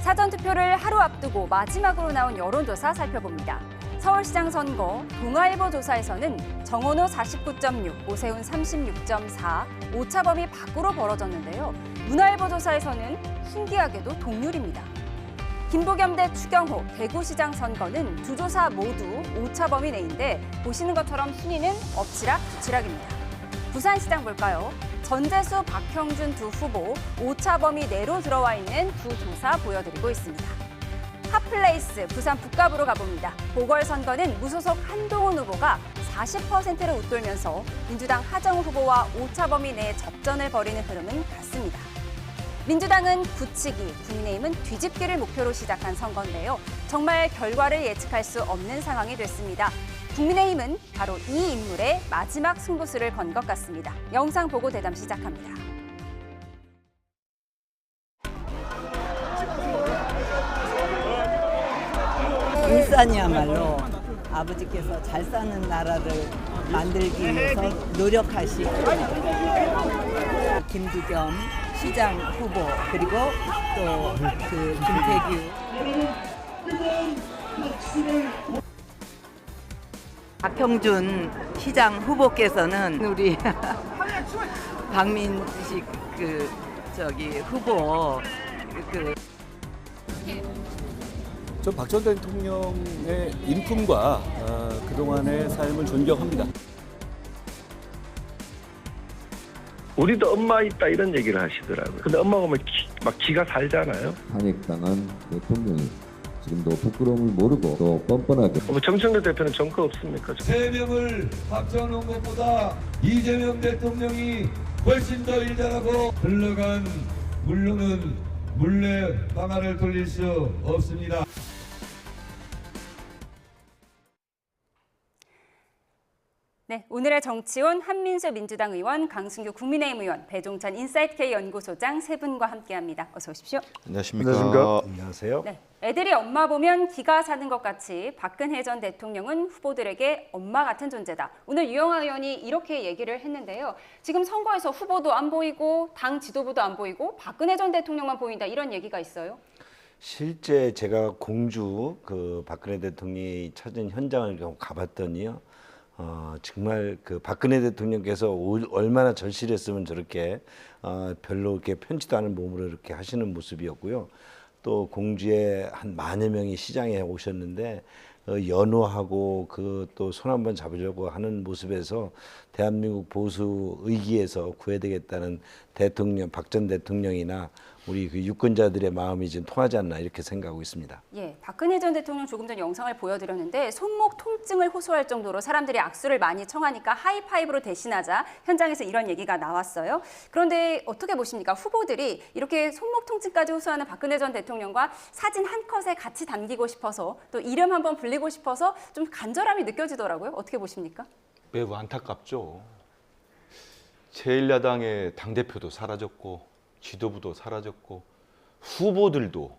사전투표를 하루 앞두고 마지막으로 나온 여론조사 살펴봅니다. 서울시장 선거 동아일보 조사에서는 정원호 49.6, 오세훈 36.4, 오차범위 밖으로 벌어졌는데요. 문화일보 조사에서는 신기하게도 동률입니다. 김부겸 대 추경호 대구시장 선거는 두 조사 모두 오차범위 내인데 보시는 것처럼 순위는 엎치락뒤치락입니다. 부산시장 볼까요? 전재수, 박형준 두 후보 오차범위 내로 들어와 있는 두 조사 보여드리고 있습니다. 핫플레이스 부산 북갑으로 가봅니다. 보궐선거는 무소속 한동훈 후보가 40%를 웃돌면서 민주당 하정우 후보와 오차범위 내 접전을 벌이는 흐름은 같습니다. 민주당은 굳히기, 국민의힘은 뒤집기를 목표로 시작한 선거인데요. 정말 결과를 예측할 수 없는 상황이 됐습니다. 국민의힘은 바로 이 인물의 마지막 승부수를 건 것 같습니다. 영상 보고 대담 시작합니다. 일산이야말로 아버지께서 잘 사는 나라를 만들기 위해서 노력하시고 김부겸 시장 후보 그리고 또 그 김태규 박형준 시장 후보께서는 우리 박민식 후보 전 박 전 대통령의 인품과 그동안의 삶을 존경합니다. 우리도 엄마 있다 이런 얘기를 하시더라고요. 근데 엄마가 막 기가 살잖아요. 탄핵당한 대통령이 지금도 부끄러움을 모르고 또 뻔뻔하게 정청래 대표는 정크 없습니까? 3명을 박정놓은 것보다 이재명 대통령이 훨씬 더 일 잘하고 흘러간 물로는 물레 방아를 돌릴 수 없습니다. 네, 오늘의 정치온 한민수 민주당 의원, 강승규 국민의힘 의원, 배종찬 인사이트K 연구소장 세 분과 함께합니다. 어서 오십시오. 안녕하십니까. 안녕하세요. 네, 애들이 엄마 보면 기가 사는 것 같이 박근혜 전 대통령은 후보들에게 엄마 같은 존재다. 오늘 유영하 의원이 이렇게 얘기를 했는데요. 지금 선거에서 후보도 안 보이고 당 지도부도 안 보이고 박근혜 전 대통령만 보인다 이런 얘기가 있어요. 실제 제가 공주 박근혜 대통령이 찾은 현장을 좀 가봤더니요. 정말 박근혜 대통령께서 얼마나 절실했으면 저렇게 별로 이렇게 편치도 않은 몸으로 이렇게 하시는 모습이었고요. 또 공주에 한 10,000여 명이 시장에 오셨는데 연호하고 또 손 한번 잡으려고 하는 모습에서 대한민국 보수 의기에서 구해되겠다는 대통령 박 전 대통령이나 우리 유권자들의 마음이 지금 통하지 않나 이렇게 생각하고 있습니다. 예, 박근혜 전 대통령 조금 전 영상을 보여드렸는데 손목 통증을 호소할 정도로 사람들이 악수를 많이 청하니까 하이파이브로 대신하자 현장에서 이런 얘기가 나왔어요. 그런데 어떻게 보십니까? 후보들이 이렇게 손목 통증까지 호소하는 박근혜 전 대통령과 사진 한 컷에 같이 담기고 싶어서 또 이름 한번 불리고 싶어서 좀 간절함이 느껴지더라고요. 어떻게 보십니까? 매우 안타깝죠. 제1야당의 당대표도 사라졌고 지도부도 사라졌고 후보들도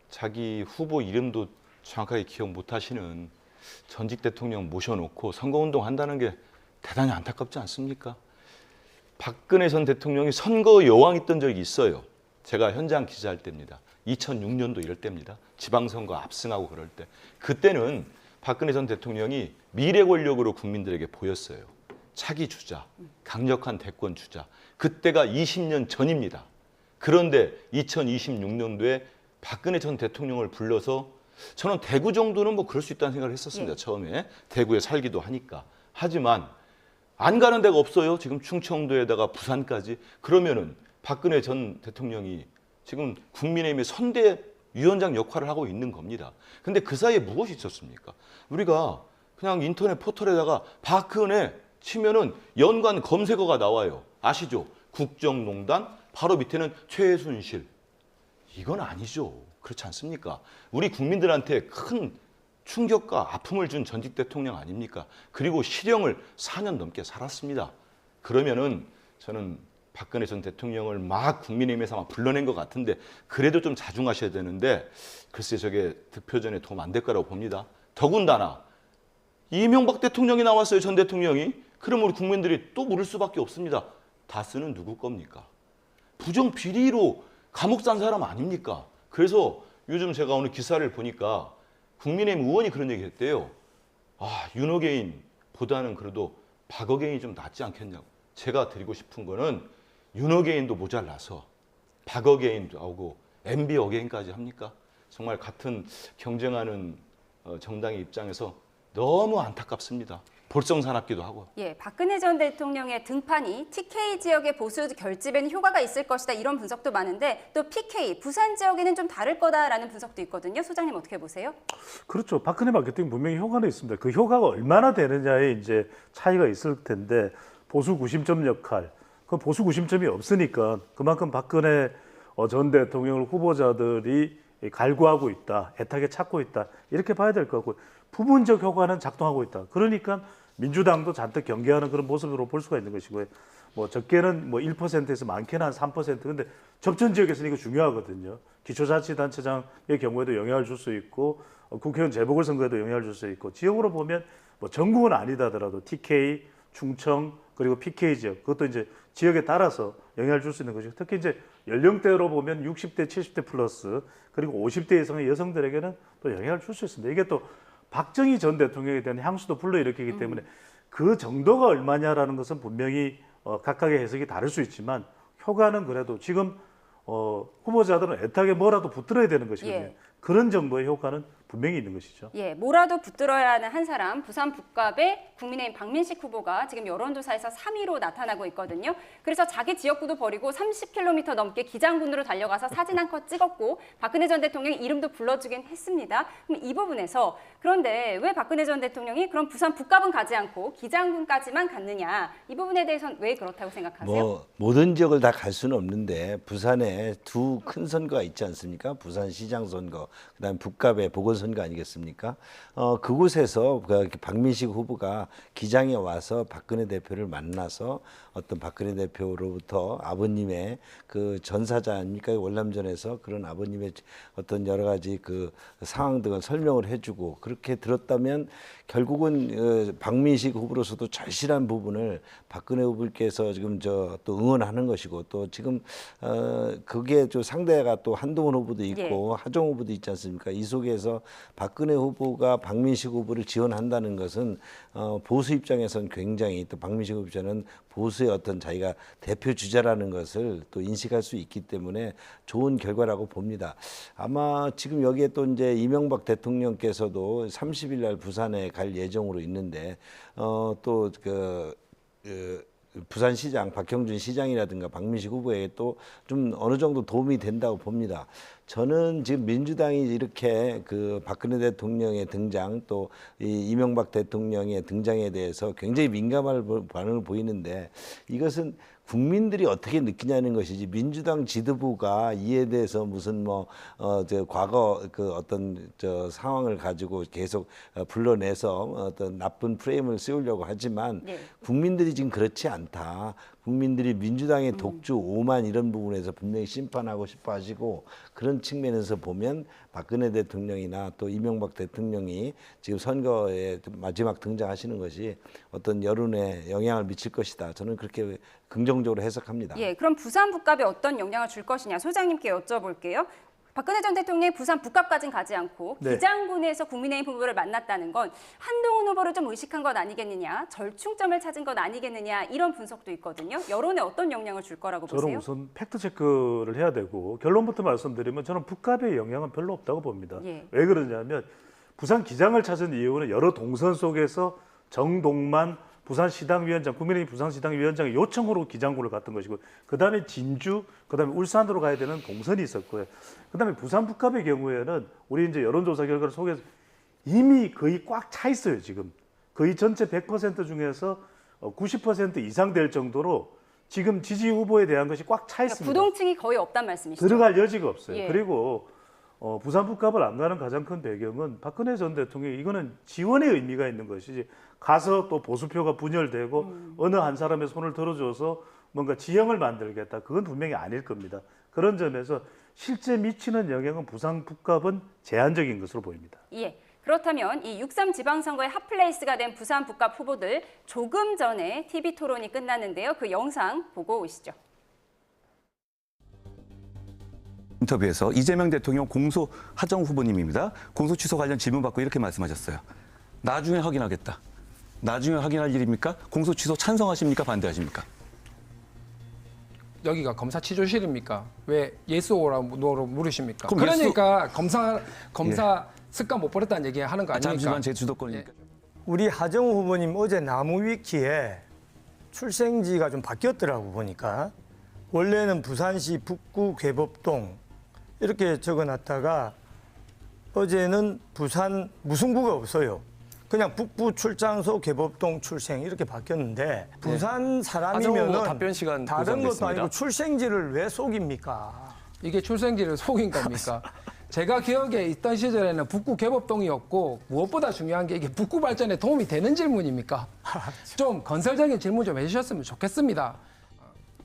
자기 후보 이름도 정확하게 기억 못하시는 전직 대통령 모셔놓고 선거운동 한다는 게 대단히 안타깝지 않습니까? 박근혜 전 대통령이 선거 여왕 있던 적이 있어요. 제가 현장 기자할 때입니다. 2006년도 이럴 때입니다. 지방선거 압승하고 그럴 때. 그때는 박근혜 전 대통령이 미래 권력으로 국민들에게 보였어요. 차기 주자, 강력한 대권 주자. 그때가 20년 전입니다. 그런데 2026년도에 박근혜 전 대통령을 불러서 저는 대구 정도는 뭐 그럴 수 있다는 생각을 했었습니다. 처음에 대구에 살기도 하니까. 하지만 안 가는 데가 없어요. 지금 충청도에다가 부산까지. 그러면은 박근혜 전 대통령이 지금 국민의힘의 선대위원장 역할을 하고 있는 겁니다. 근데 그 사이에 무엇이 있었습니까? 우리가 그냥 인터넷 포털에다가 박근혜 치면은 연관 검색어가 나와요. 아시죠? 국정농단, 바로 밑에는 최순실. 이건 아니죠. 그렇지 않습니까? 우리 국민들한테 큰 충격과 아픔을 준 전직 대통령 아닙니까? 그리고 실형을 4년 넘게 살았습니다. 그러면은 저는 박근혜 전 대통령을 막 국민의힘에서 막 불러낸 것 같은데 그래도 좀 자중하셔야 되는데 글쎄 저게 득표전에 도움 안 될 거라고 봅니다. 더군다나 이명박 대통령이 나왔어요. 전 대통령이. 그럼 우리 국민들이 또 물을 수밖에 없습니다. 다스는 누구 겁니까? 부정 비리로 감옥 산 사람 아닙니까? 그래서 요즘 제가 오늘 기사를 보니까 국민의힘 의원이 그런 얘기 했대요. 아, 윤호개인보다는 그래도 박어개인이 좀 낫지 않겠냐고. 제가 드리고 싶은 거는 윤호개인도 모자라서 박어개인도 하고 MB 어게인까지 합니까? 정말 같은 경쟁하는 정당의 입장에서 너무 안타깝습니다. 볼썽사납기도 하고. 예, 박근혜 전 대통령의 등판이 TK 지역의 보수 결집에는 효과가 있을 것이다 이런 분석도 많은데 또 PK 부산 지역에는 좀 다를 거다라는 분석도 있거든요. 소장님 어떻게 보세요? 그렇죠. 박근혜 마케팅 분명히 효과는 있습니다. 그 효과가 얼마나 되느냐에 이제 차이가 있을 텐데 보수 구심점 역할. 그 보수 구심점이 없으니까 그만큼 박근혜 전 대통령을 후보자들이 갈구하고 있다, 애타게 찾고 있다 이렇게 봐야 될 거고 부분적 효과는 작동하고 있다. 그러니까 민주당도 잔뜩 경계하는 그런 모습으로 볼 수가 있는 것이고요. 뭐 적게는 뭐 1%에서 많게는 한 3%. 근데 접전 지역에서는 이거 중요하거든요. 기초자치단체장의 경우에도 영향을 줄 수 있고 국회의원 재보궐선거에도 영향을 줄 수 있고 지역으로 보면 뭐 전국은 아니다 하더라도 TK, 충청 그리고 PK 지역 그것도 이제 지역에 따라서 영향을 줄 수 있는 것이고 특히 이제 연령대로 보면 60대, 70대 플러스 그리고 50대 이상의 여성들에게는 또 영향을 줄 수 있습니다. 이게 또 박정희 전 대통령에 대한 향수도 불러일으키기 때문에 그 정도가 얼마냐라는 것은 분명히 각각의 해석이 다를 수 있지만 효과는 그래도 지금 후보자들은 애타게 뭐라도 붙들어야 되는 것이거든요. 예. 그런 정도의 효과는 분명히 있는 것이죠. 예, 뭐라도 붙들어야 하는 한 사람 부산 북갑의 국민의힘 박민식 후보가 지금 여론조사에서 3위로 나타나고 있거든요. 그래서 자기 지역구도 버리고 30km 넘게 기장군으로 달려가서 사진 한 컷 찍었고 박근혜 전 대통령 이름도 불러주긴 했습니다. 그럼 이 부분에서 그런데 왜 박근혜 전 대통령이 그럼 부산 북갑은 가지 않고 기장군까지만 갔느냐 이 부분에 대해서는 왜 그렇다고 생각하세요? 뭐 모든 지역을 다 갈 수는 없는데 부산에 두 큰 선거가 있지 않습니까? 부산시장 선거, 그다음 북갑의 보궐선거 아니겠습니까? 그곳에서 박민식 후보가 기장에 와서 박근혜 대표를 만나서 어떤 박근혜 대표로부터 아버님의 그 전사자 아닙니까? 월남전에서 그런 아버님의 어떤 여러 가지 그 상황 등을 설명을 해주고 그렇게 들었다면 결국은 박민식 후보로서도 절실한 부분을 박근혜 후보께서 지금 또 응원하는 것이고 또 지금 그게 좀 상대가 또 한동훈 후보도 있고 하정 후보도 있지 않습니까? 이 속에서 박근혜 후보가 박민식 후보를 지원한다는 것은 보수 입장에서는 굉장히 또 박민식 후보 입장은 보수의 어떤 자기가 대표 주자라는 것을 또 인식할 수 있기 때문에 좋은 결과라고 봅니다. 아마 지금 여기에 또 이제 이명박 대통령께서도 30일 날 부산에 갈 예정으로 있는데 또 부산시장 박형준 시장이라든가 박민식 후보에 또 좀 어느 정도 도움이 된다고 봅니다. 저는 지금 민주당이 이렇게 그 박근혜 대통령의 등장 또 이 이명박 대통령의 등장에 대해서 굉장히 민감한 반응을 보이는데 이것은 국민들이 어떻게 느끼냐는 것이지 민주당 지도부가 이에 대해서 무슨 과거 그 어떤 상황을 가지고 계속 불러내서 어떤 나쁜 프레임을 씌우려고 하지만 국민들이 지금 그렇지 않다. 국민들이 민주당의 독주 오만 이런 부분에서 분명히 심판하고 싶어 하시고 그런 측면에서 보면 박근혜 대통령이나 또 이명박 대통령이 지금 선거에 마지막 등장하시는 것이 어떤 여론에 영향을 미칠 것이다. 저는 그렇게 긍정적으로 해석합니다. 예, 그럼 부산 북갑에 어떤 영향을 줄 것이냐 소장님께 여쭤볼게요. 박근혜 전 대통령이 부산 북갑까지는 가지 않고 기장군에서 국민의힘 후보를 만났다는 건 한동훈 후보를 좀 의식한 것 아니겠느냐, 절충점을 찾은 것 아니겠느냐 이런 분석도 있거든요. 여론에 어떤 영향을 줄 거라고 보세요? 저는 우선 팩트 체크를 해야 되고 결론부터 말씀드리면 저는 북갑의 영향은 별로 없다고 봅니다. 왜 그러냐면 부산 기장을 찾은 이유는 여러 동선 속에서 정동만 부산시당위원장, 국민의힘 부산시당위원장의 요청으로 기장군을 갔던 것이고 그다음에 진주, 그다음에 울산으로 가야 되는 동선이 있었고요. 그다음에 부산 북갑의 경우에는 우리 이제 여론조사 결과를 속에서 이미 거의 꽉 차 있어요. 지금 거의 전체 100% 중에서 90% 이상 될 정도로 지금 지지 후보에 대한 것이 꽉 차 있습니다. 부동층이 거의 없단 말씀이시죠? 들어갈 여지가 없어요. 그리고 부산 북갑을 안 가는 가장 큰 배경은 박근혜 전 대통령이 이거는 지원의 의미가 있는 것이지 가서 또 보수표가 분열되고 어느 한 사람의 손을 들어줘서 뭔가 지형을 만들겠다. 그건 분명히 아닐 겁니다. 그런 점에서 실제 미치는 영향은 부산 북갑은 제한적인 것으로 보입니다. 예. 그렇다면 이 6.3 지방선거의 핫플레이스가 된 부산 북갑 후보들 조금 전에 TV 토론이 끝났는데요. 그 영상 보고 오시죠. 인터뷰에서 이재명 대통령 공소 하정 후보님입니다. 공소 취소 관련 질문 받고 이렇게 말씀하셨어요. 나중에 확인하겠다. 나중에 확인할 일입니까? 공소 취소 찬성하십니까? 반대하십니까? 여기가 검사 취조실입니까? 왜 예스 오라고 물으십니까? 그럼 그러니까 검사 습관 못 버렸다는 얘기 하는 거 아닙니까? 잠시만 제 주도권이니까. 우리 하정우 후보님 어제 나무위키에 출생지가 좀 바뀌었더라고 보니까. 원래는 부산시 북구 괴법동 이렇게 적어놨다가 어제는 부산 무승구가 없어요. 그냥 북부 출장소 괴법동 출생 이렇게 바뀌었는데 부산 사람이면은 답변 시간 다른 것도 구성됐습니다. 아니고 출생지를 왜 속입니까? 이게 출생지를 속인 겁니까? 제가 기억에 있던 시절에는 북구 개법동이었고 무엇보다 중요한 게 이게 북구 발전에 도움이 되는 질문입니까? 좀 건설적인 질문 좀 해주셨으면 좋겠습니다.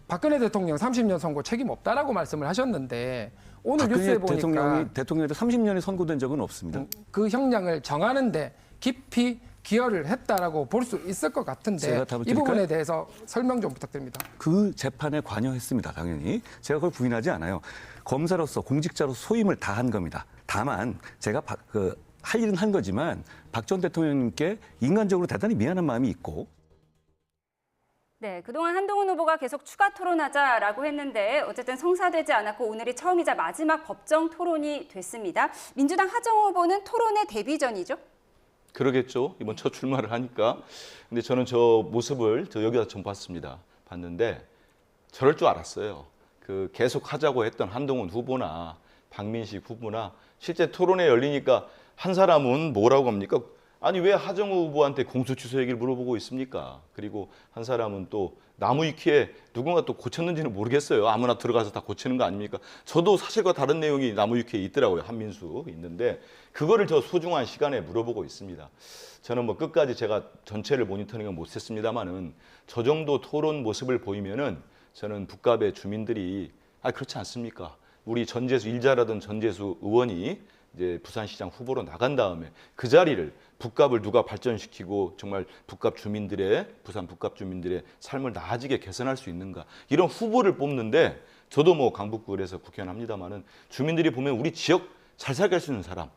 박근혜 대통령 30년 선고 책임 없다라고 말씀을 하셨는데 오늘 뉴스에 보니까 대통령이 30년이 선고된 적은 없습니다. 그 형량을 정하는데 깊이 기여를 했다라고 볼 수 있을 것 같은데 이 부분에 대해서 설명 좀 부탁드립니다. 그 재판에 관여했습니다. 당연히. 제가 그걸 부인하지 않아요. 검사로서 공직자로서 소임을 다한 겁니다. 다만 제가 할 일은 한 거지만 박 전 대통령님께 인간적으로 대단히 미안한 마음이 있고 네, 그동안 한동훈 후보가 계속 추가 토론하자라고 했는데 어쨌든 성사되지 않았고 오늘이 처음이자 마지막 법정 토론이 됐습니다. 민주당 하정우 후보는 토론의 데뷔전이죠? 그러겠죠. 이번 첫 출마를 하니까. 근데 저는 저 모습을 여기다 좀 봤는데 저럴 줄 알았어요. 그 계속 하자고 했던 한동훈 후보나 박민식 후보나 실제 토론회 열리니까 한 사람은 뭐라고 합니까? 아니 왜 하정우 후보한테 공소 취소 얘기를 물어보고 있습니까? 그리고 한 사람은 또 나무위키에 누군가 또 고쳤는지는 모르겠어요. 아무나 들어가서 다 고치는 거 아닙니까? 저도 사실과 다른 내용이 나무위키에 있더라고요. 한민수 있는데 그거를 저 소중한 시간에 물어보고 있습니다. 저는 뭐 끝까지 제가 전체를 모니터링은 못했습니다만은 저 정도 토론 모습을 보이면은 저는 북갑의 주민들이 그렇지 않습니까? 우리 전재수 일자라던 전재수 의원이 이제 부산시장 후보로 나간 다음에 그 자리를 북갑을 누가 발전시키고 정말 부산 북갑 주민들의 삶을 나아지게 개선할 수 있는가 이런 후보를 뽑는데 저도 뭐 강북구에서 국회의원합니다만은 주민들이 보면 우리 지역 잘 살게 할 수 있는 사람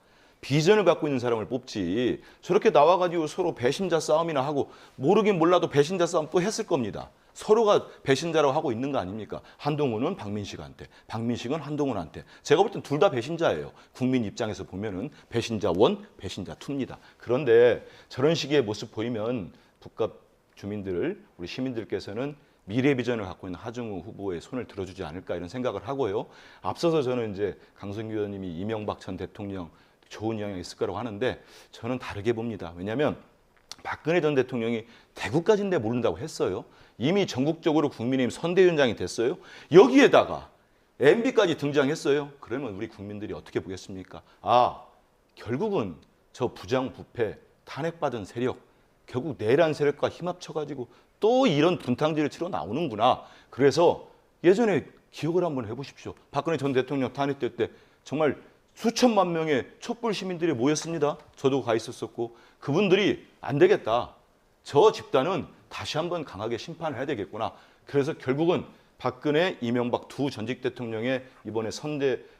비전을 갖고 있는 사람을 뽑지 저렇게 나와가지고 서로 배신자 싸움이나 하고 모르긴 몰라도 배신자 싸움 또 했을 겁니다. 서로가 배신자라고 하고 있는 거 아닙니까? 한동훈은 박민식한테, 박민식은 한동훈한테. 제가 볼 땐 둘 다 배신자예요. 국민 입장에서 보면은 배신자 1, 배신자 2입니다. 그런데 저런 식의 모습 보이면 북갑 주민들, 우리 시민들께서는 미래 비전을 갖고 있는 하정우 후보의 손을 들어주지 않을까 이런 생각을 하고요. 앞서서 저는 이제 강성규 의원님이 이명박 전 대통령 좋은 영향이 있을 거라고 하는데 저는 다르게 봅니다. 왜냐하면 박근혜 전 대통령이 대구까지인데 모른다고 했어요. 이미 전국적으로 국민의힘 선대위원장이 됐어요. 여기에다가 MB까지 등장했어요. 그러면 우리 국민들이 어떻게 보겠습니까? 결국은 저 부정부패, 탄핵받은 세력, 결국 내란 세력과 힘합쳐가지고 또 이런 분탕질을 치러 나오는구나. 그래서 예전에 기억을 한번 해보십시오. 박근혜 전 대통령 탄핵될 때 정말 수천만 명의 촛불 시민들이 모였습니다. 저도 가 있었었고 그분들이 안 되겠다. 저 집단은 다시 한번 강하게 심판을 해야 되겠구나. 그래서 결국은 박근혜, 이명박 두 전직 대통령의 이번에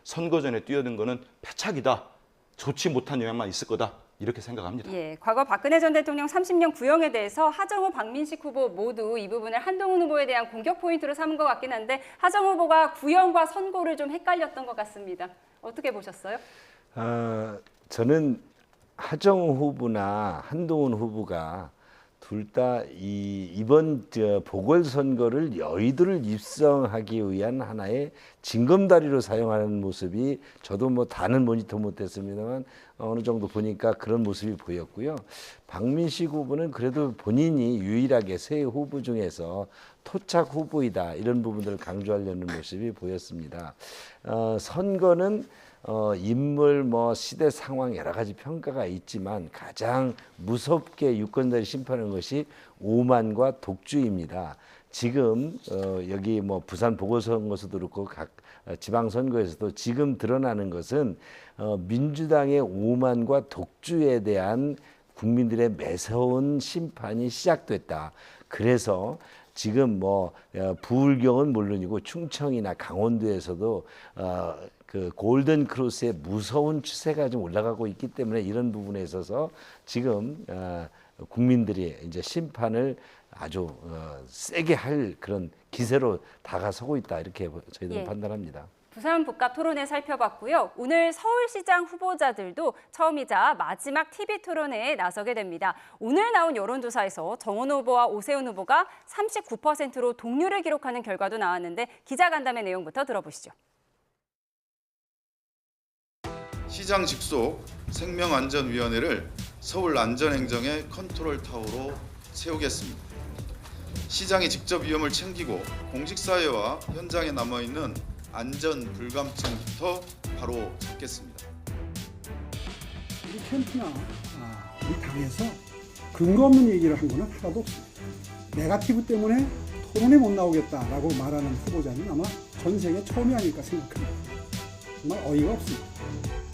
선거전에 뛰어든 거는 패착이다. 좋지 못한 영향만 있을 거다. 이렇게 생각합니다. 예, 과거 박근혜 전 대통령 30년 구형에 대해서 하정우, 박민식 후보 모두 이 부분을 한동훈 후보에 대한 공격 포인트로 삼은 것 같긴 한데 하정우 후보가 구형과 선고를 좀 헷갈렸던 것 같습니다. 어떻게 보셨어요? 저는 하정우 후보나 한동훈 후보가 둘 다 이번 보궐선거를 여의도를 입성하기 위한 하나의 징검다리로 사용하는 모습이 저도 뭐 다는 모니터 못했습니다만 어느 정도 보니까 그런 모습이 보였고요. 박민식 후보는 그래도 본인이 유일하게 세 후보 중에서 토착 후보이다 이런 부분들을 강조하려는 모습이 보였습니다. 선거는 인물, 시대 상황 여러 가지 평가가 있지만 가장 무섭게 유권자를 심판하는 것이 오만과 독주입니다. 지금 여기 부산 보궐선거에서도 그렇고 각 지방선거에서도 지금 드러나는 것은 민주당의 오만과 독주에 대한 국민들의 매서운 심판이 시작됐다. 그래서 지금 부울경은 물론이고 충청이나 강원도에서도 그 골든 크로스의 무서운 추세가 좀 올라가고 있기 때문에 이런 부분에 있어서 지금 국민들이 이제 심판을 아주 세게 할 그런 기세로 다가서고 있다 이렇게 저희들은 판단합니다. 부산 북갑 토론회 살펴봤고요. 오늘 서울시장 후보자들도 처음이자 마지막 TV 토론회에 나서게 됩니다. 오늘 나온 여론조사에서 정원호 후보와 오세훈 후보가 39%로 동률을 기록하는 결과도 나왔는데 기자간담회 내용부터 들어보시죠. 시장 직속 생명안전위원회를 서울 안전행정의 컨트롤타워로 세우겠습니다. 시장이 직접 위험을 챙기고 공직사회와 현장에 남아있는 안전 불감증부터 바로 잡겠습니다. 우리 캠프나 우리 당에서 근거 없는 얘기를 한 거는 하나도 없습니다. 네거티브 때문에 토론에 못 나오겠다라고 말하는 후보자는 아마 전 세계 처음이 아닐까 생각합니다. 정말 어이가 없습니다.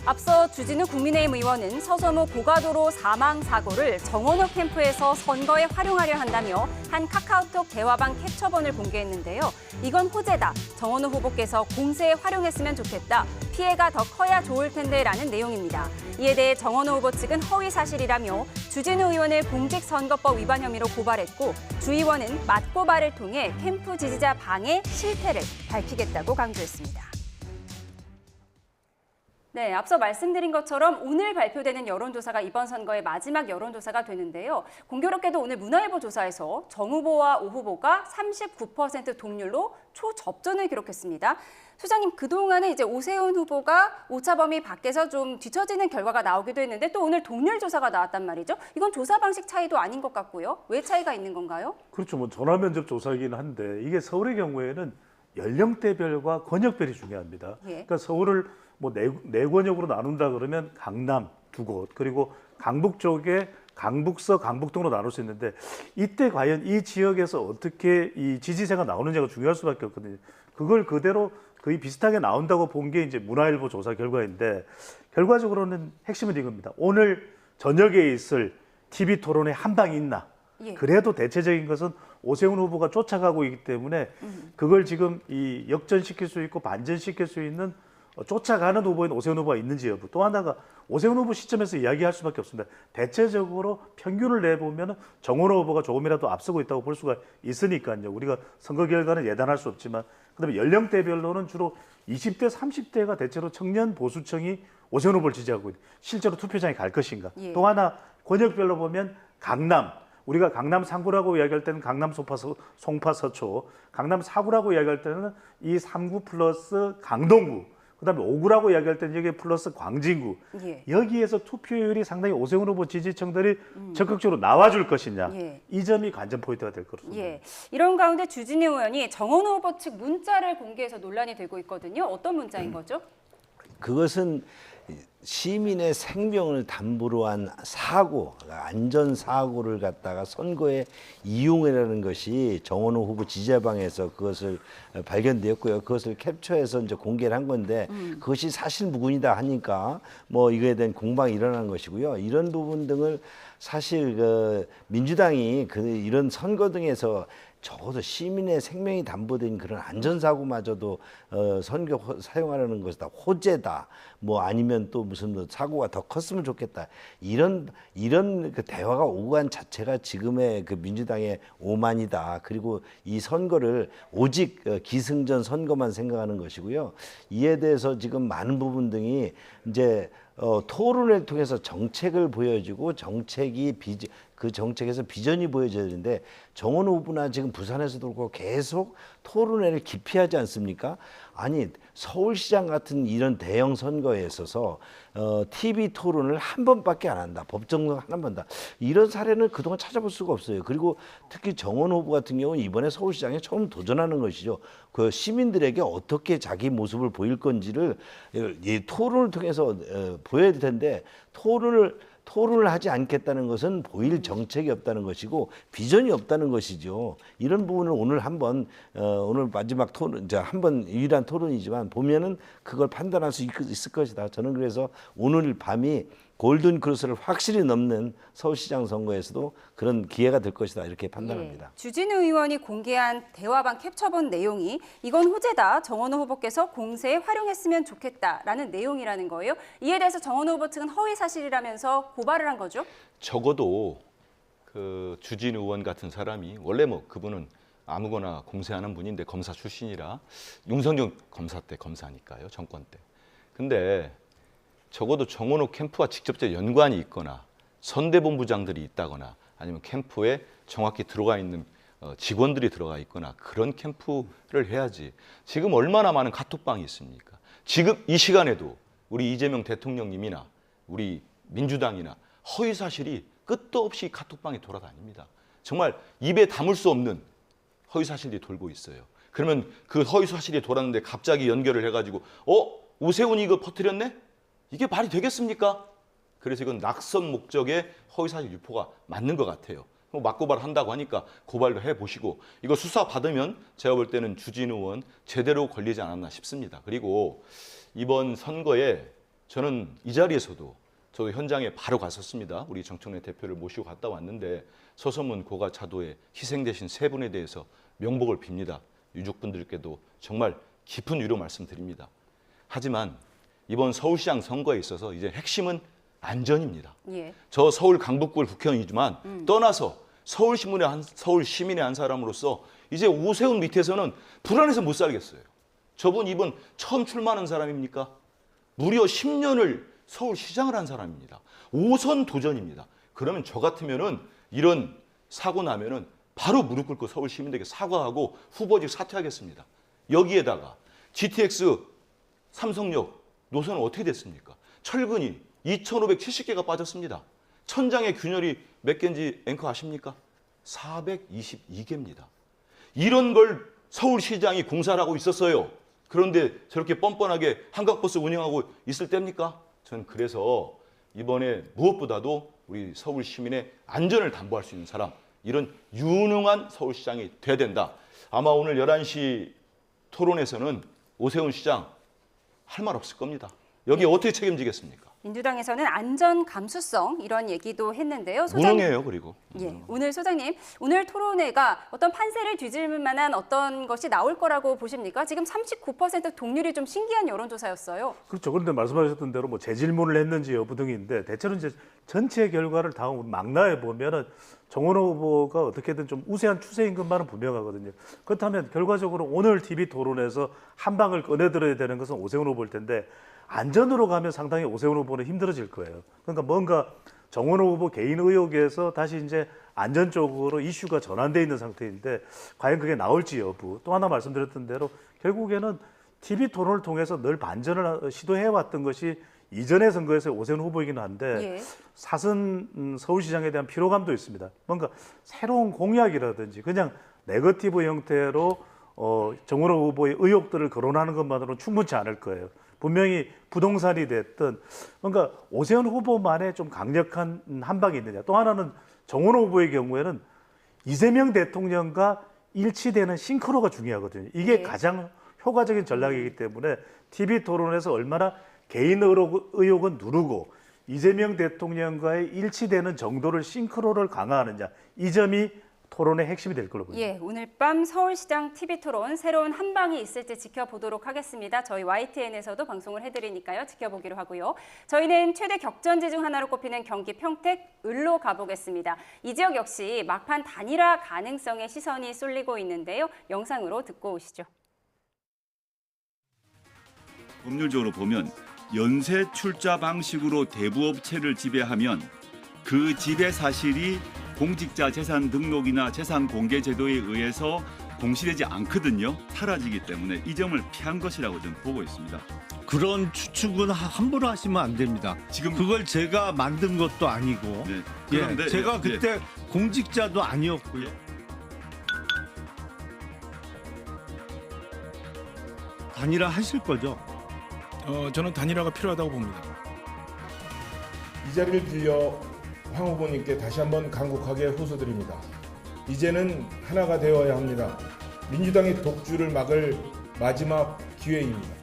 앞서 주진우 국민의힘 의원은 서소모 고가도로 사망 사고를 정원호 캠프에서 선거에 활용하려 한다며 한 카카오톡 대화방 캡처본을 공개했는데요. 이건 호재다. 정원호 후보께서 공세에 활용했으면 좋겠다. 피해가 더 커야 좋을 텐데라는 내용입니다. 이에 대해 정원호 후보 측은 허위 사실이라며 주진우 의원을 공직선거법 위반 혐의로 고발했고 주 의원은 맞고발을 통해 캠프 지지자 방해 실태를 밝히겠다고 강조했습니다. 네, 앞서 말씀드린 것처럼 오늘 발표되는 여론조사가 이번 선거의 마지막 여론조사가 되는데요. 공교롭게도 오늘 문화일보 조사에서 정 후보와 오 후보가 39% 동률로 초접전을 기록했습니다. 소장님, 그동안은 이제 오세훈 후보가 오차 범위 밖에서 좀 뒤처지는 결과가 나오기도 했는데 또 오늘 동률 조사가 나왔단 말이죠. 이건 조사 방식 차이도 아닌 것 같고요. 왜 차이가 있는 건가요? 그렇죠. 뭐 전화 면접 조사이긴 한데 이게 서울의 경우에는 연령대별과 권역별이 중요합니다. 예. 그러니까 서울을 뭐 네 권역으로 나눈다 그러면 강남 2곳 그리고 강북 쪽에 강북서, 강북동으로 나눌 수 있는데 이때 과연 이 지역에서 어떻게 이 지지세가 나오느냐가 중요할 수밖에 없거든요. 그걸 그대로 거의 비슷하게 나온다고 본 게 이제 문화일보 조사 결과인데 결과적으로는 핵심은 이겁니다. 오늘 저녁에 있을 TV 토론에 한 방이 있나? 예. 그래도 대체적인 것은 오세훈 후보가 쫓아가고 있기 때문에 그걸 지금 이 역전시킬 수 있고 반전시킬 수 있는 쫓아가는 후보인 오세훈 후보가 있는지 여부. 또 하나가 오세훈 후보 시점에서 이야기할 수밖에 없습니다. 대체적으로 평균을 내보면 정원호 후보가 조금이라도 앞서고 있다고 볼 수가 있으니까요. 우리가 선거 결과는 예단할 수 없지만 그다음에 연령대별로는 주로 20대, 30대가 대체로 청년 보수층이 오세훈 후보를 지지하고 있는 실제로 투표장에 갈 것인가. 예. 또 하나 권역별로 보면 강남. 우리가 강남 3구라고 이야기할 때는 강남 송파 서초, 강남 4구라고 이야기할 때는 이 3구 플러스 강동구, 그다음에 5구라고 이야기할 때는 여기 플러스 광진구. 예. 여기에서 투표율이 상당히 오세훈 후보 지지층들이 적극적으로 나와줄 것이냐. 예. 이 점이 관전 포인트가 될 것으로 봅니다. 예. 이런 가운데 주진우 의원이 정원호 후보 측 문자를 공개해서 논란이 되고 있거든요. 어떤 문자인 거죠? 그것은 시민의 생명을 담보로 한 사고, 안전사고를 갖다가 선거에 이용이라는 것이 정원호 후보 지지자방에서 그것을 발견되었고요. 그것을 캡처해서 이제 공개를 한 건데 그것이 사실 무근이다 하니까 뭐 이거에 대한 공방이 일어난 것이고요. 이런 부분 등을 사실 그 민주당이 이런 선거 등에서 적어도 시민의 생명이 담보된 그런 안전사고마저도 선거 사용하려는 것이다. 호재다. 뭐 아니면 또 무슨 사고가 더 컸으면 좋겠다. 이런 그 대화가 오고 간 자체가 지금의 그 민주당의 오만이다. 그리고 이 선거를 오직 기승전 선거만 생각하는 것이고요. 이에 대해서 지금 많은 부분 등이 이제 토론을 통해서 정책을 보여주고 그 정책에서 비전이 보여져야 되는데 정원호 후보나 지금 부산에서도 그렇고 계속 토론회를 기피하지 않습니까? 아니 서울시장 같은 이런 대형 선거에 있어서 TV 토론을 한 번밖에 안 한다. 법정은 한 번다. 이런 사례는 그동안 찾아볼 수가 없어요. 그리고 특히 정원호 후보 같은 경우는 이번에 서울시장에 처음 도전하는 것이죠. 그 시민들에게 어떻게 자기 모습을 보일 건지를 이 토론을 통해서 보여야 될 텐데 토론을 하지 않겠다는 것은 보일 정책이 없다는 것이고 비전이 없다는 것이죠. 이런 부분을 오늘 한번 오늘 마지막 토론, 이제 한번 유일한 토론이지만 보면은 그걸 판단할 수 있을 것이다. 저는 그래서 오늘 밤이 골든 크로스를 확실히 넘는 서울시장 선거에서도 그런 기회가 될 것이다 이렇게 판단합니다. 주진우 의원이 공개한 대화방 캡처본 내용이 이건 호재다. 정원호 후보께서 공세에 활용했으면 좋겠다라는 내용이라는 거예요. 이에 대해서 정원호 후보 측은 허위 사실이라면서 고발을 한 거죠. 적어도 그 주진우 의원 같은 사람이 원래 뭐 그분은 아무거나 공세하는 분인데 검사 출신이라 윤석열 검사 때 검사니까요, 정권 때. 근데 적어도 정원호 캠프와 직접적 연관이 있거나 선대본부장들이 있다거나 아니면 캠프에 정확히 들어가 있는 직원들이 들어가 있거나 그런 캠프를 해야지. 지금 얼마나 많은 카톡방이 있습니까? 지금 이 시간에도 우리 이재명 대통령님이나 우리 민주당이나 허위 사실이 끝도 없이 카톡방에 돌아다닙니다. 정말 입에 담을 수 없는 허위 사실이 돌고 있어요. 그러면 그 허위 사실이 돌았는데 갑자기 연결을 해가지고 오세훈이 이거 퍼뜨렸네? 이게 말이 되겠습니까? 그래서 이건 낙선 목적의 허위 사실 유포가 맞는 것 같아요. 맞고발 한다고 하니까 고발도 해보시고 이거 수사 받으면 제가 볼 때는 주진우 의원 제대로 걸리지 않았나 싶습니다. 그리고 이번 선거에 저는 이 자리에서도 저도 현장에 바로 갔었습니다. 우리 정청래 대표를 모시고 갔다 왔는데 서소문 고가 차도에 희생되신 세 분에 대해서 명복을 빕니다. 유족분들께도 정말 깊은 위로 말씀드립니다. 하지만 이번 서울시장 선거에 있어서 이제 핵심은 안전입니다. 예. 저 서울 강북구의 국회의원이지만 떠나서 서울 시민의 한 사람으로서 이제 오세훈 밑에서는 불안해서 못 살겠어요. 저분 이번 처음 출마하는 사람입니까? 무려 10년을 서울시장을 한 사람입니다. 5선 도전입니다. 그러면 저 같으면은 이런 사고 나면은 바로 무릎 꿇고 서울 시민들에게 사과하고 후보직 사퇴하겠습니다. 여기에다가 GTX 삼성역 노선은 어떻게 됐습니까? 철근이 2,570개가 빠졌습니다. 천장의 균열이 몇 개인지 앵커 아십니까? 422개입니다. 이런 걸 서울시장이 공사를 하고 있었어요. 그런데 저렇게 뻔뻔하게 한강버스 운영하고 있을 때입니까? 저는 그래서 이번에 무엇보다도 우리 서울 시민의 안전을 담보할 수 있는 사람, 이런 유능한 서울시장이 돼야 된다. 아마 오늘 11시 토론에서는 오세훈 시장 할 말 없을 겁니다. 여기 어떻게 책임지겠습니까? 민주당에서는 안전 감수성 이런 얘기도 했는데요. 무능해요, 그리고. 예, 오늘 소장님, 오늘 토론회가 어떤 판세를 뒤집을 만한 어떤 것이 나올 거라고 보십니까? 지금 39% 동률이 좀 신기한 여론조사였어요. 그렇죠. 그런데 말씀하셨던 대로 뭐 재질문을 했는지 여부 등인데 대체로 이제 전체 결과를 다 망라해 보면은 정원호 후보가 어떻게든 좀 우세한 추세인 것만은 분명하거든요. 그렇다면 결과적으로 오늘 TV 토론에서 한 방을 꺼내들어야 되는 것은 오세훈 후보일 텐데 안전으로 가면 상당히 오세훈 후보는 힘들어질 거예요. 그러니까 뭔가 정원호 후보 개인 의혹에서 다시 이제 안전 쪽으로 이슈가 전환돼 있는 상태인데 과연 그게 나올지 여부. 또 하나 말씀드렸던 대로 결국에는 TV 토론을 통해서 늘 반전을 시도해왔던 것이 이전의 선거에서 오세훈 후보이긴 한데 사선 서울시장에 대한 피로감도 있습니다. 뭔가 새로운 공약이라든지 그냥 네거티브 형태로 정원호 후보의 의혹들을 거론하는 것만으로는 충분치 않을 거예요. 분명히 부동산이 됐든 뭔가 오세훈 후보만의 좀 강력한 한방이 있느냐. 또 하나는 정원호 후보의 경우에는 이재명 대통령과 일치되는 싱크로가 중요하거든요. 이게 가장 효과적인 전략이기 때문에 TV 토론에서 얼마나 개인 의혹은 누르고 이재명 대통령과의 일치되는 정도를 싱크로를 강화하느냐. 이 점이 토론의 핵심이 될 걸로 보입니다. 예, 오늘 밤 서울시장 TV 토론 새로운 한방이 있을지 지켜보도록 하겠습니다. 저희 YTN에서도 방송을 해드리니까요. 지켜보기로 하고요. 저희는 최대 격전지 중 하나로 꼽히는 경기 평택 을로 가보겠습니다. 이 지역 역시 막판 단일화 가능성에 시선이 쏠리고 있는데요. 영상으로 듣고 오시죠. 법률적으로 보면 연쇄 출자 방식으로 대부업체를 지배하면 그 지배 사실이 공직자 재산 등록이나 재산 공개 제도에 의해서 공시되지 않거든요. 사라지기 때문에 이 점을 피한 것이라고 저는 보고 있습니다. 그런 추측은 함부로 하시면 안 됩니다. 지금 그걸 제가 만든 것도 아니고, 네. 그런데, 제가 그때 공직자도 아니었고요. 단일화 하실 거죠? 저는 단일화가 필요하다고 봅니다. 이 자리를 빌려 황 후보님께 다시 한번 간곡하게 호소드립니다. 이제는 하나가 되어야 합니다. 민주당의 독주를 막을 마지막 기회입니다.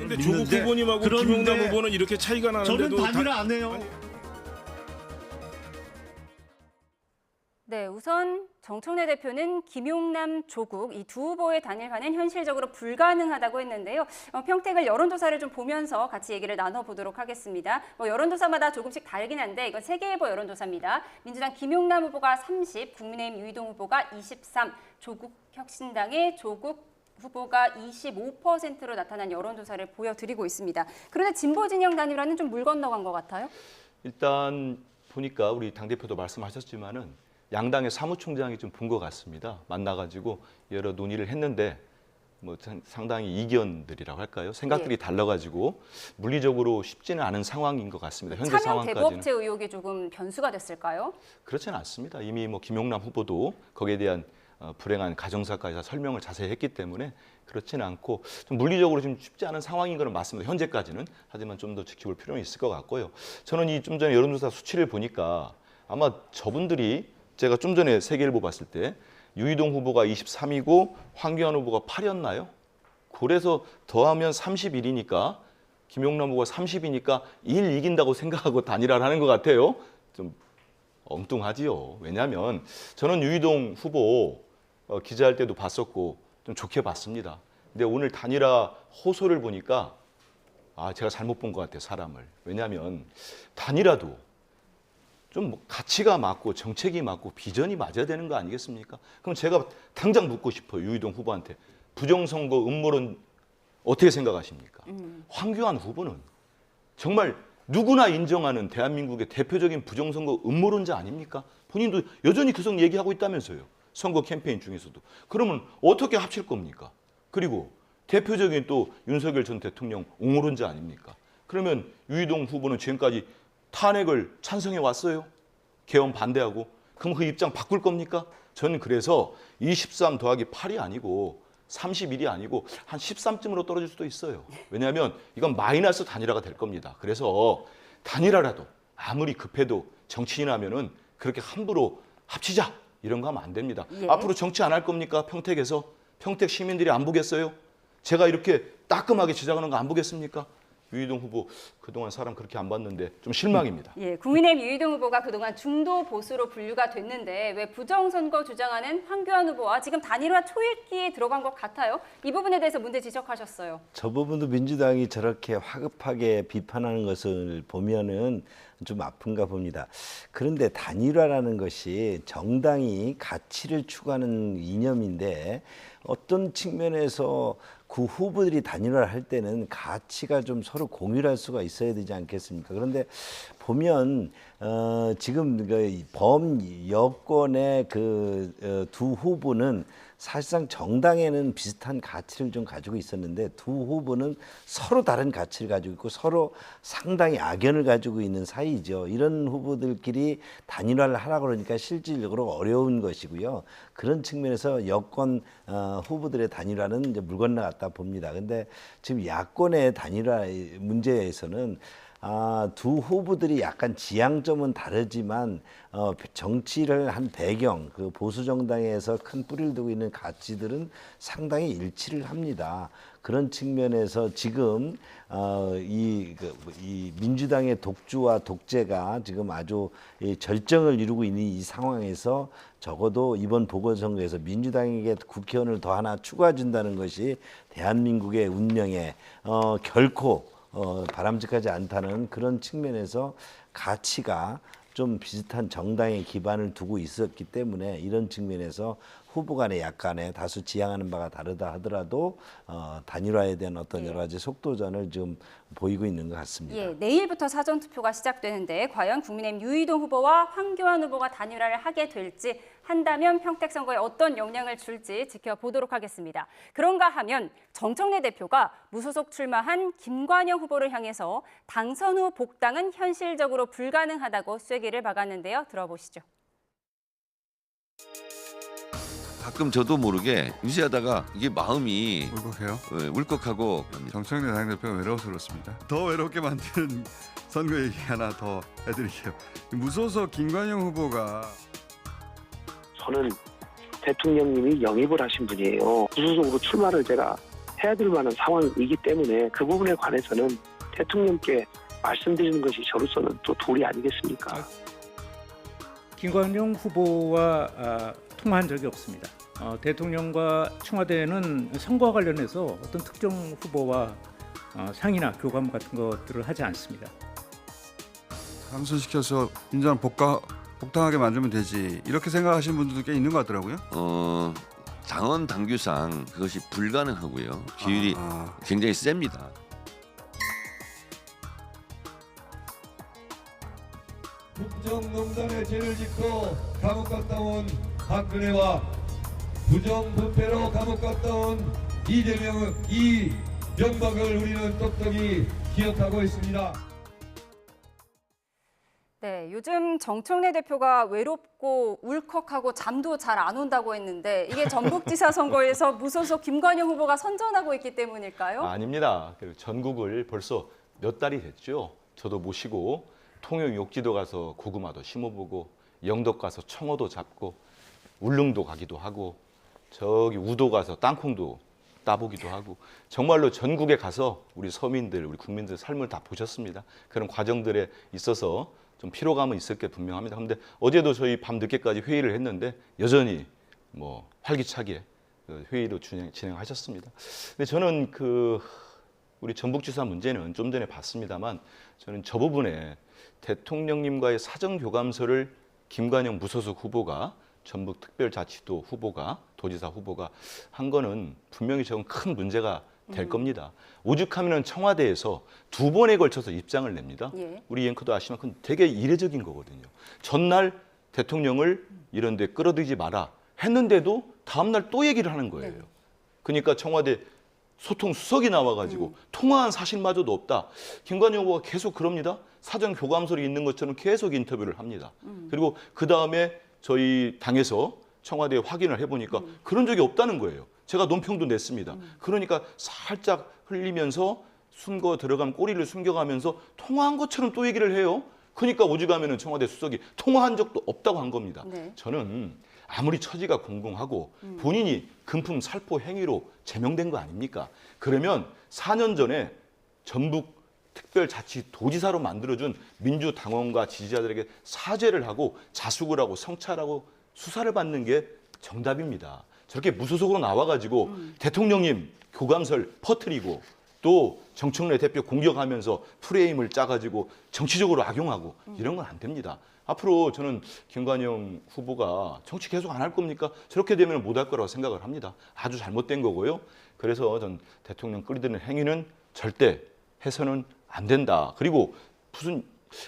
근데 조국 믿는데 후보님하고 그런데 김용남 후보는 이렇게 차이가 나는데도 저는 단일화 안 해요. 네, 우선 정청래 대표는 김용남, 조국 이 두 후보의 단일화는 현실적으로 불가능하다고 했는데요. 평택을 여론조사를 좀 보면서 같이 얘기를 나눠보도록 하겠습니다. 여론조사마다 조금씩 다르긴 한데 이건 세계일보 여론조사입니다. 민주당 김용남 후보가 30, 국민의힘 유이동 후보가 23, 조국혁신당의 조국 후보가 25%로 나타난 여론조사를 보여드리고 있습니다. 그런데 진보 진영 단일화는 좀 물 건너간 것 같아요? 일단 보니까 우리 당대표도 말씀하셨지만은 양당의 사무총장이 좀 본 것 같습니다. 만나가지고 여러 논의를 했는데 뭐 상당히 이견들이라고 할까요? 생각들이 달라가지고 물리적으로 쉽지는 않은 상황인 것 같습니다. 현재 차명 상황까지는. 대부업체 의혹이 조금 변수가 됐을까요? 그렇지는 않습니다. 이미 뭐 김용남 후보도 거기에 대한 불행한 가정사까지 다 설명을 자세히 했기 때문에 그렇지는 않고 좀 물리적으로 좀 쉽지 않은 상황인 건 맞습니다. 현재까지는. 하지만 좀 더 지켜볼 필요는 있을 것 같고요. 저는 이 좀 전에 여론조사 수치를 보니까 아마 저분들이 제가 좀 전에 세계일보 봤을 때 유이동 후보가 23이고 황교안 후보가 8이었나요? 그래서 더하면 31이니까 김용남 후보가 30이니까 1 이긴다고 생각하고 단일화를 하는 것 같아요. 좀 엉뚱하지요. 왜냐하면 저는 유이동 후보 기자할 때도 봤었고 좀 좋게 봤습니다. 근데 오늘 단일화 호소를 보니까 제가 잘못 본 것 같아요, 사람을. 왜냐하면 단일화도 좀 가치가 맞고 정책이 맞고 비전이 맞아야 되는 거 아니겠습니까? 그럼 제가 당장 묻고 싶어요, 유이동 후보한테. 부정선거 음모론 어떻게 생각하십니까? 황교안 후보는 정말 누구나 인정하는 대한민국의 대표적인 부정선거 음모론자 아닙니까? 본인도 여전히 계속 얘기하고 있다면서요. 선거 캠페인 중에서도. 그러면 어떻게 합칠 겁니까? 그리고 대표적인 또 윤석열 전 대통령 옹호론자 아닙니까? 그러면 유이동 후보는 지금까지 탄핵을 찬성해 왔어요. 개헌 반대하고. 그럼 그 입장 바꿀 겁니까? 저는 그래서 23 더하기 8이 아니고 31이 아니고 한 13쯤으로 떨어질 수도 있어요. 왜냐하면 이건 마이너스 단일화가 될 겁니다. 그래서 단일화라도 아무리 급해도 정치인하면은 그렇게 함부로 합치자 이런 거 하면 안 됩니다. 예. 앞으로 정치 안 할 겁니까? 평택에서. 평택 시민들이 안 보겠어요? 제가 이렇게 따끔하게 지적하는 거 안 보겠습니까? 유이동 후보 그동안 사람 그렇게 안 봤는데 좀 실망입니다. 예, 국민의힘 유이동 후보가 그동안 중도 보수로 분류가 됐는데 왜 부정선거 주장하는 황교안 후보와 지금 단일화 초읽기에 들어간 것 같아요? 이 부분에 대해서 문제 지적하셨어요. 저 부분도 민주당이 저렇게 화급하게 비판하는 것을 보면은 좀 아픈가 봅니다. 그런데 단일화라는 것이 정당이 가치를 추구하는 이념인데 어떤 측면에서 그 후보들이 단일화를 할 때는 가치가 좀 서로 공유할 수가 있어야 되지 않겠습니까? 그런데 보면 지금 그 범여권의 그 두 후보는 사실상 정당에는 비슷한 가치를 좀 가지고 있었는데 두 후보는 서로 다른 가치를 가지고 있고 서로 상당히 악연을 가지고 있는 사이죠. 이런 후보들끼리 단일화를 하라고 그러니까 실질적으로 어려운 것이고요. 그런 측면에서 여권 후보들의 단일화는 이제 물 건너갔다 봅니다. 근데 지금 야권의 단일화 문제에서는 두 후보들이 약간 지향점은 다르지만 정치를 한 배경, 그 보수 정당에서 큰 뿌리를 두고 있는 가치들은 상당히 일치를 합니다. 그런 측면에서 지금 이 민주당의 독주와 독재가 지금 아주 절정을 이루고 있는 이 상황에서 적어도 이번 보궐선거에서 민주당에게 국회의원을 더 하나 추가해준다는 것이 대한민국의 운명에 결코 바람직하지 않다는 그런 측면에서 가치가 좀 비슷한 정당의 기반을 두고 있었기 때문에 이런 측면에서 후보 간에 약간의 다수 지향하는 바가 다르다 하더라도 단일화에 대한 어떤 여러 가지 속도전을 좀 보이고 있는 것 같습니다. 예, 내일부터 사전투표가 시작되는데 과연 국민의힘 유이동 후보와 황교안 후보가 단일화를 하게 될지 한다면 평택 선거에 어떤 영향을 줄지 지켜보도록 하겠습니다. 그런가 하면 정청래 대표가 무소속 출마한 김관영 후보를 향해서 당선 후 복당은 현실적으로 불가능하다고 쐐기를 박았는데요. 들어보시죠. 가끔 저도 모르게 유지하다가 이게 마음이 울컥해요? 네, 울컥하고 정청래 당대표가 외로워서 그렇습니다. 더 외롭게 만드는 선거 얘기 하나 더 해드릴게요. 무소속 김관영 후보가 저는 대통령님이 영입을 하신 분이에요. 무소속으로 출마를 제가 해야 될 만한 상황이기 때문에 그 부분에 관해서는 대통령께 말씀드리는 것이 저로서는 또 도리 아니겠습니까? 김관영 후보와 통화한 적이 없습니다. 대통령과 청와대는 선거와 관련해서 어떤 특정 후보와 상의나 교감 같은 것들을 하지 않습니다. 당선시켜서 민주당 복당하게 만들면 되지 이렇게 생각하시는 분들도 꽤 있는 것 같더라고요. 당원 당규상 그것이 불가능하고요. 규율이 굉장히 셉니다. 국정농단에 죄를 짓고 감옥 갔다 온 박근혜와 부정부패로 감옥 갔다 온 이명박을 우리는 똑똑히 기억하고 있습니다. 네, 요즘 정청래 대표가 외롭고 울컥하고 잠도 잘 안 온다고 했는데 이게 전북지사 선거에서 무소속 김관영 후보가 선전하고 있기 때문일까요? 아닙니다. 전국을 벌써 몇 달이 됐죠. 저도 모시고 통영 욕지도 가서 고구마도 심어보고 영덕 가서 청어도 잡고 울릉도 가기도 하고 저기 우도 가서 땅콩도 따보기도 하고 정말로 전국에 가서 우리 서민들, 우리 국민들 삶을 다 보셨습니다. 그런 과정들에 있어서 좀 피로감은 있을 게 분명합니다. 그런데 어제도 저희 밤 늦게까지 회의를 했는데 여전히 뭐 활기차게 회의도 진행하셨습니다. 근데 저는 우리 전북지사 문제는 좀 전에 봤습니다만 저는 저 부분에 대통령님과의 사전 교감서를 김관영 무소속 후보가 전북특별자치도 후보가 도지사 후보가 한 거는 분명히 저건 큰 문제가 될 겁니다. 오죽하면 청와대에서 2번에 걸쳐서 입장을 냅니다. 예. 우리 앵커도 아시지만 그건 되게 이례적인 거거든요. 전날 대통령을 이런 데 끌어들이지 마라 했는데도 다음날 또 얘기를 하는 거예요. 네. 그러니까 청와대 소통 수석이 나와가지고 통화한 사실마저도 없다. 김관영 후보가 계속 그럽니다. 사전 교감설이 있는 것처럼 계속 인터뷰를 합니다. 그리고 그 다음에 저희 당에서 청와대에 확인을 해보니까 그런 적이 없다는 거예요. 제가 논평도 냈습니다. 그러니까 살짝 흘리면서 숨고 들어간 꼬리를 숨겨가면서 통화한 것처럼 또 얘기를 해요. 그러니까 오죽하면 청와대 수석이 통화한 적도 없다고 한 겁니다. 네. 저는 아무리 처지가 공공하고 본인이 금품 살포 행위로 제명된 거 아닙니까? 그러면 4년 전에 전북 특별자치도지사로 만들어준 민주당원과 지지자들에게 사죄를 하고 자숙을 하고 성찰하고 수사를 받는 게 정답입니다. 저렇게 무소속으로 나와가지고 대통령님 교감설 퍼뜨리고 또 정청래 대표 공격하면서 프레임을 짜가지고 정치적으로 악용하고 이런 건 안 됩니다. 앞으로 저는 김관영 후보가 정치 계속 안 할 겁니까? 저렇게 되면 못 할 거라고 생각을 합니다. 아주 잘못된 거고요. 그래서 전 대통령 끌어들이는 행위는 절대 해서는 안 된다. 그리고 무슨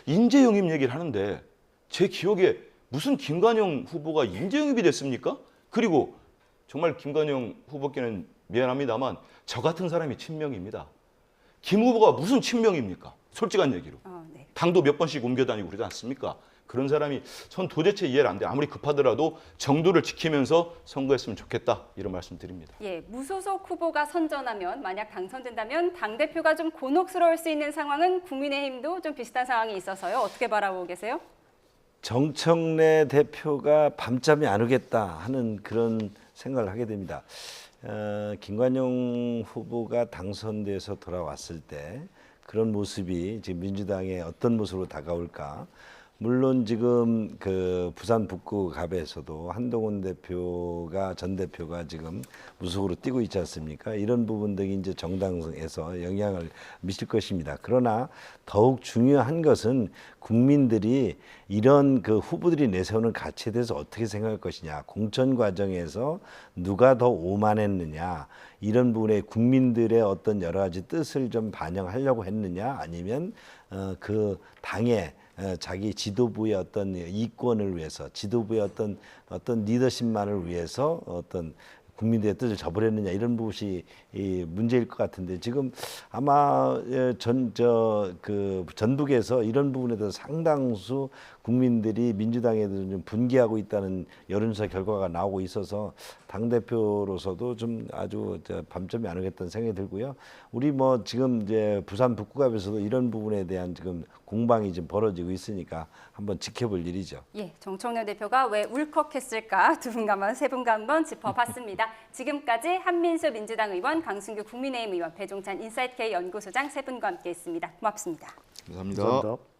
인재 영입 얘기를 하는데 제 기억에 무슨 김관영 후보가 인재 영입이 됐습니까? 그리고 정말 김관영 후보께는 미안합니다만 저 같은 사람이 친명입니다. 김 후보가 무슨 친명입니까? 솔직한 얘기로. 네. 당도 몇 번씩 옮겨다니고 그러지 않습니까? 그런 사람이 전 도대체 이해를 안 돼. 아무리 급하더라도 정도를 지키면서 선거했으면 좋겠다. 이런 말씀 드립니다. 예, 무소속 후보가 선전하면 만약 당선된다면 당대표가 좀 곤혹스러울 수 있는 상황은 국민의힘도 좀 비슷한 상황이 있어서요. 어떻게 바라보고 계세요? 정청래 대표가 밤잠이 안 오겠다 하는 그런 생각을 하게 됩니다. 김관영 후보가 당선돼서 돌아왔을 때 그런 모습이 지금 민주당에 어떤 모습으로 다가올까? 물론 지금 그 부산 북구 갑에서도 한동훈 전 대표가 지금 무소속으로 뛰고 있지 않습니까? 이런 부분들이 이제 정당에서 영향을 미칠 것입니다. 그러나 더욱 중요한 것은 국민들이 이런 그 후보들이 내세우는 가치에 대해서 어떻게 생각할 것이냐, 공천 과정에서 누가 더 오만했느냐, 이런 부분에 국민들의 어떤 여러 가지 뜻을 좀 반영하려고 했느냐, 아니면 그 당의 자기 지도부의 어떤 이권을 위해서, 지도부의 어떤 리더십만을 위해서 어떤 국민들의 뜻을 저버렸느냐, 이런 부분이 문제일 것 같은데, 지금 아마 전북에서 이런 부분에 대해서 상당수 국민들이 민주당에 대해서 좀 분개하고 있다는 여론조사 결과가 나오고 있어서 당대표로서도 좀 아주 밤점이 안 오겠다는 생각이 들고요. 우리 뭐 지금 이제 부산 북구갑에서도 이런 부분에 대한 지금 공방이 지금 벌어지고 있으니까 한번 지켜볼 일이죠. 예, 정청래 대표가 왜 울컥했을까 두 분과 세 분과 한번 짚어봤습니다. 알아봤습니다. 지금까지 한민수 민주당 의원, 강승규 국민의힘 의원, 배종찬 인사이트K 연구소장 세 분과 함께했습니다. 고맙습니다. 감사합니다. 감사합니다.